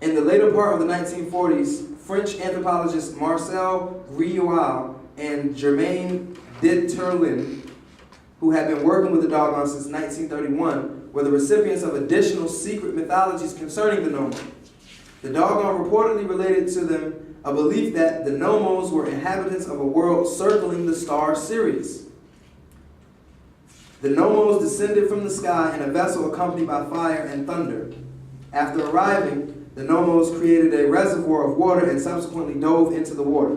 In the later part of the 1940s, French anthropologists Marcel Griaule and Germain Dieterlen, who had been working with the doggone since 1931, were the recipients of additional secret mythologies concerning the Nomo. The doggone reportedly related to them a belief that the Nomos were inhabitants of a world circling the star Sirius. The Nomos descended from the sky in a vessel accompanied by fire and thunder. After arriving, the Nomos created a reservoir of water and subsequently dove into the water.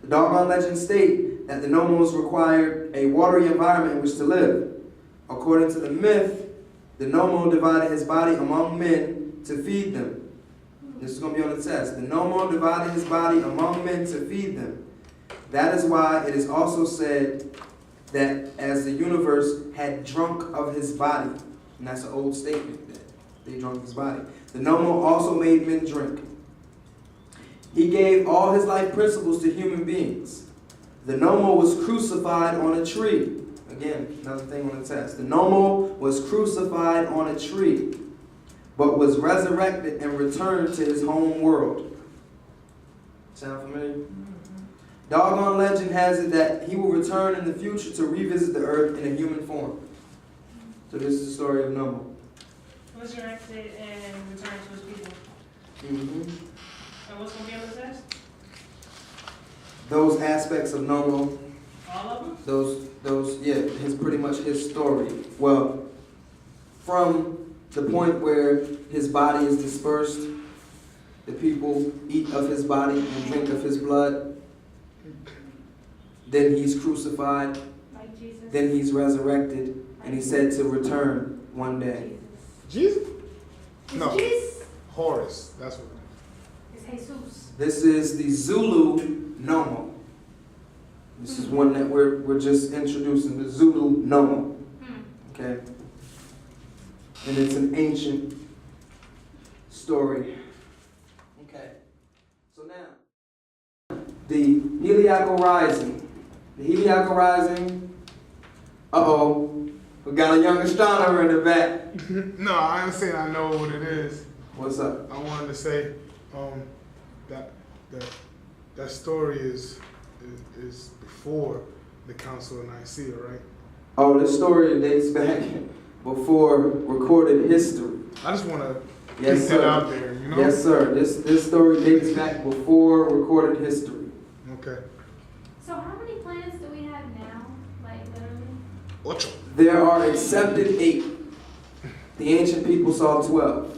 The doggone legends state that the Nomos required a watery environment in which to live. According to the myth, the Nomo divided his body among men to feed them. This is going to be on the test. The Nomo divided his body among men to feed them. That is why it is also said that as the universe had drunk of his body, and that's an old statement, that they drunk his body, the Nomo also made men drink. He gave all his life principles to human beings. The Nomo was crucified on a tree. Again, another thing on the test. The Nomo was crucified on a tree, but was resurrected and returned to his home world. Sound familiar? Doggone legend has it that he will return in the future to revisit the earth in a human form. So this is the story of Nomo. Resurrected and returned to his people. Mm-hmm. And what's going to be on the test? Those aspects of Nomo. All of them? His pretty much his story. Well, from the point where his body is dispersed, the people eat of his body and drink of his blood. Then he's crucified. Like Jesus. Then he's resurrected, and he's said to return one day. Jesus? No. Jesus? Horus. That's what It's Jesus. This is the Zulu Nomo. This is one that we're just introducing, the Zulu Nomo. Okay? And it's an ancient story. Okay. So now, the Heliacal Rising. The Heliacal Rising. Uh-oh. We got a young astronomer in the back. No, I ain't saying I know what it is. What's up? I wanted to say that story is before the Council of Nicaea, right? Oh, this story dates back before recorded history. I just want to Yes, get that sir. out there, you know? Yes, sir. This story dates back before recorded history. Okay. So how many planets do we have now? Like literally? Ocho. There are accepted 8. The ancient people saw 12.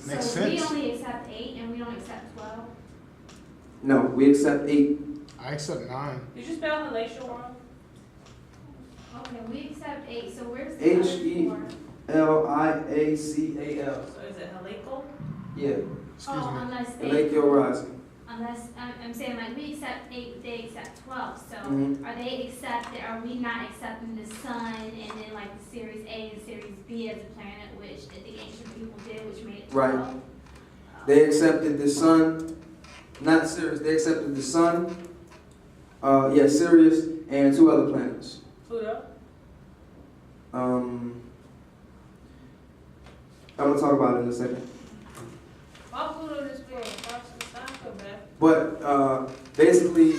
Makes so we sense. only accept 8 and we don't accept 12? No, we accept 8. I accept 9. Did you spell Halatial wrong? Okay, we accept 8, so where's the H-E- other 4? Liacal. So is it Halatial? Yeah. Excuse Oh, me. unless Heliacal Rising. unless, I'm saying like we accept 8, but they accept 12. So Mhm. are we not accepting the sun and then like the Series A and Series B as a planet, which the ancient people did, which made it 12? Right. They accepted the sun, not Sirius, they accepted the sun, Sirius, and 2 other planets. Pluto? I'm going to talk about it in a second. Why Pluto this big? Why it's not so bad? But basically,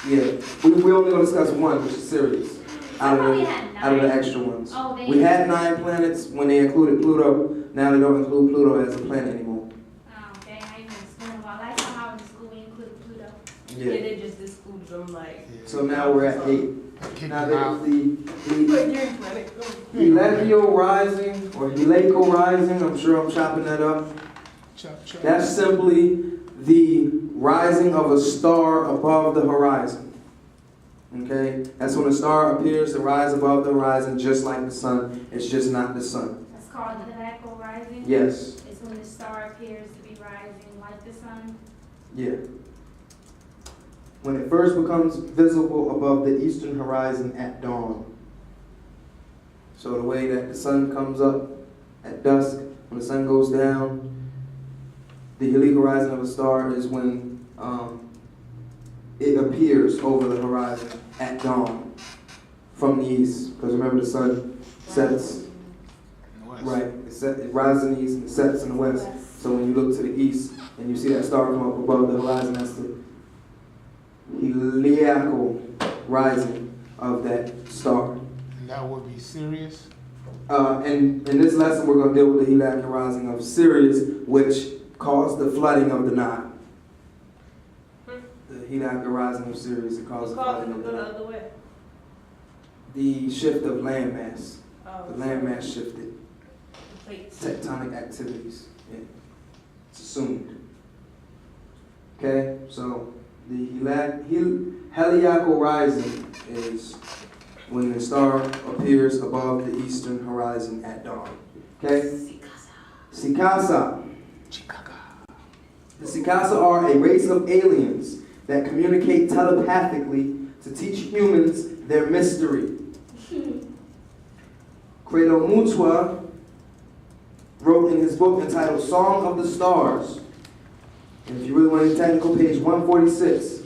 yeah, we only going to discuss one, which is Sirius, out of the extra ones. Oh, We had 9 planets when they included Pluto. Now they don't include Pluto as a planet anymore. Oh, dang, I ain't been in school in a while. Last time I was in school, we included Pluto. Yeah, Yeah. they just excluded them like. So now we're at 8. Kick Now them out. the planet. Heliacal Rising, or Heliacal Rising, I'm sure I'm chopping that up. Chop, chop. That's simply the rising of a star above the horizon. Okay? That's when a star appears to rise above the horizon just like the sun. It's just not the sun. That's called the Heliacal Rising? Yes. It's when the star appears to be rising like the sun? Yeah. When it first becomes visible above the eastern horizon at dawn. So the way that the sun comes up at dusk, when the sun goes down, the heliacal rising of a star is when it appears over the horizon at dawn from the east. Because remember, the sun sets, Nice. right, it sets it rises in the east and it sets in the west. So when you look to the east and you see that star come up above the horizon, that's the heliacal rising of that star. And that would be Sirius? And in this lesson, we're going to deal with the heliacal rising of Sirius, which caused the flooding of the Nile. The heliacal rising of Sirius, it caused the flooding of the Nile. other way. The shift of landmass. Oh, The landmass shifted. the plates. Tectonic activities. Yeah. It's assumed. Okay, so the heliacal rising is when the star appears above the eastern horizon at dawn. Okay? Sikasa. The Sikasa are a race of aliens that communicate telepathically to teach humans their mystery. Credo Mutua wrote in his book entitled Song of the Stars, and if you really want to be technical, page 146.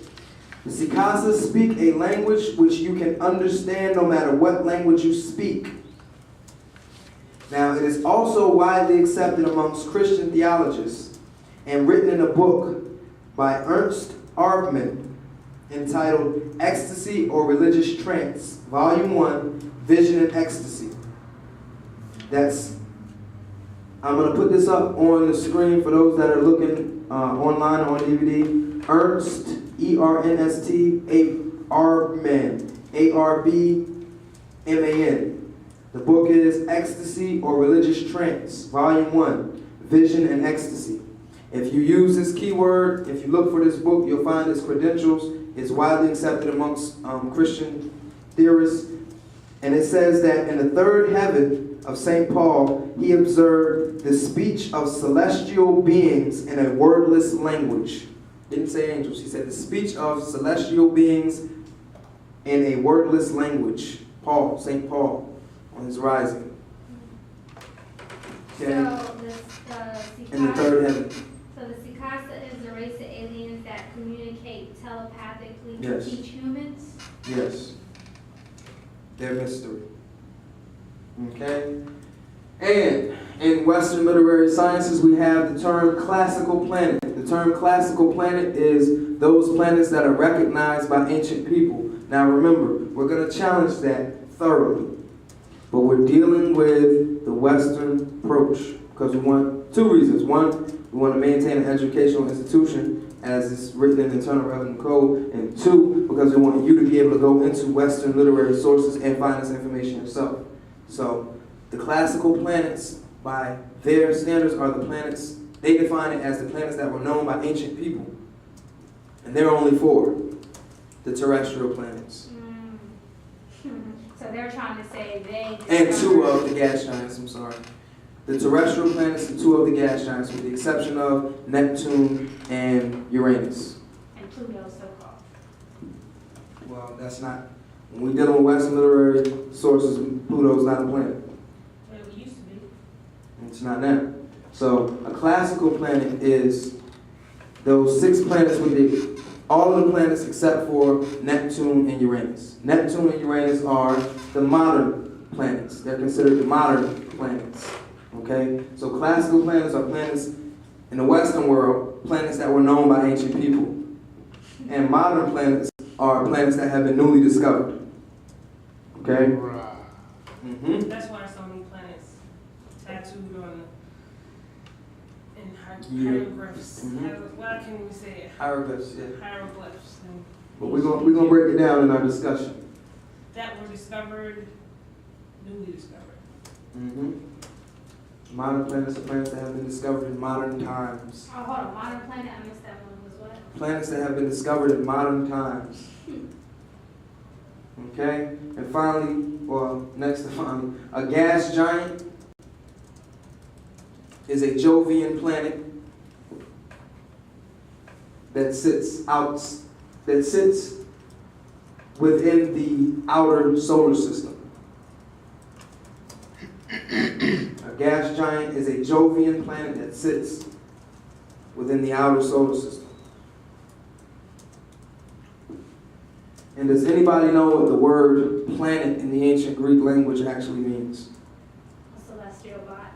The Sikasa speak a language which you can understand no matter what language you speak. Now, it is also widely accepted amongst Christian theologians and written in a book by Ernst Arbman entitled Ecstasy or Religious Trance, Volume 1, Vision and Ecstasy. I'm going to put this up on the screen for those that are looking online or on DVD. Ernst, E-R-N-S-T, Arbman, A-R-B-M-A-N. The book is Ecstasy or Religious Trance, Volume 1, Vision and Ecstasy. If you use this keyword, if you look for this book, you'll find its credentials. It's widely accepted amongst Christian theorists. And it says that in the third heaven of St. Paul, he observed the speech of celestial beings in a wordless language. Didn't say angels. He said the speech of celestial beings in a wordless language. Paul, St. Paul, on his rising. Okay. In the third heaven. So the Sikasa is a race of aliens that communicate telepathically Yes. to teach humans? Yes. Their mystery. Okay? And in Western literary sciences, we have the term classical planet. The term classical planet is those planets that are recognized by ancient people. Now remember, we're going to challenge that thoroughly. But we're dealing with the Western approach because we want two reasons. One, we want to maintain an educational institution as is written in the Internal Revenue Code. And two, because we want you to be able to go into Western literary sources and find this information yourself. So the classical planets, by their standards, are the planets, they define it as the planets that were known by ancient people. And there are only 4, the terrestrial planets. So they're trying to say they... And 2 of the gas giants, I'm sorry. The terrestrial planets and 2 of the gas giants, with the exception of Neptune and Uranus. And Pluto, so-called. Well, that's not, when we deal with Western literary sources, Pluto's not a planet. Well, it used to be. It's not now. So a classical planet is those 6 planets with all of the planets except for Neptune and Uranus. Neptune and Uranus are the modern planets. They're considered the modern planets. Okay? So classical planets are planets in the Western world, planets that were known by ancient people. And modern planets are planets that have been newly discovered. Okay? Right. Mm-hmm. That's why so many planets tattooed on in hieroglyphs. Mhm. Why can we say it? Hieroglyphs, yeah. Hieroglyphs. And But we're gonna break it down in our discussion. that were discovered, newly discovered. Mm-hmm. Modern planets are planets that have been discovered in modern times. Oh, hold on. Modern planet, I missed that one. Was what? Planets that have been discovered in modern times. Okay? And finally, well, next to finally, a gas giant is a Jovian planet that sits within the outer solar system. A gas giant is a Jovian planet that sits within the outer solar system. And does anybody know what the word planet in the ancient Greek language actually means? A celestial body.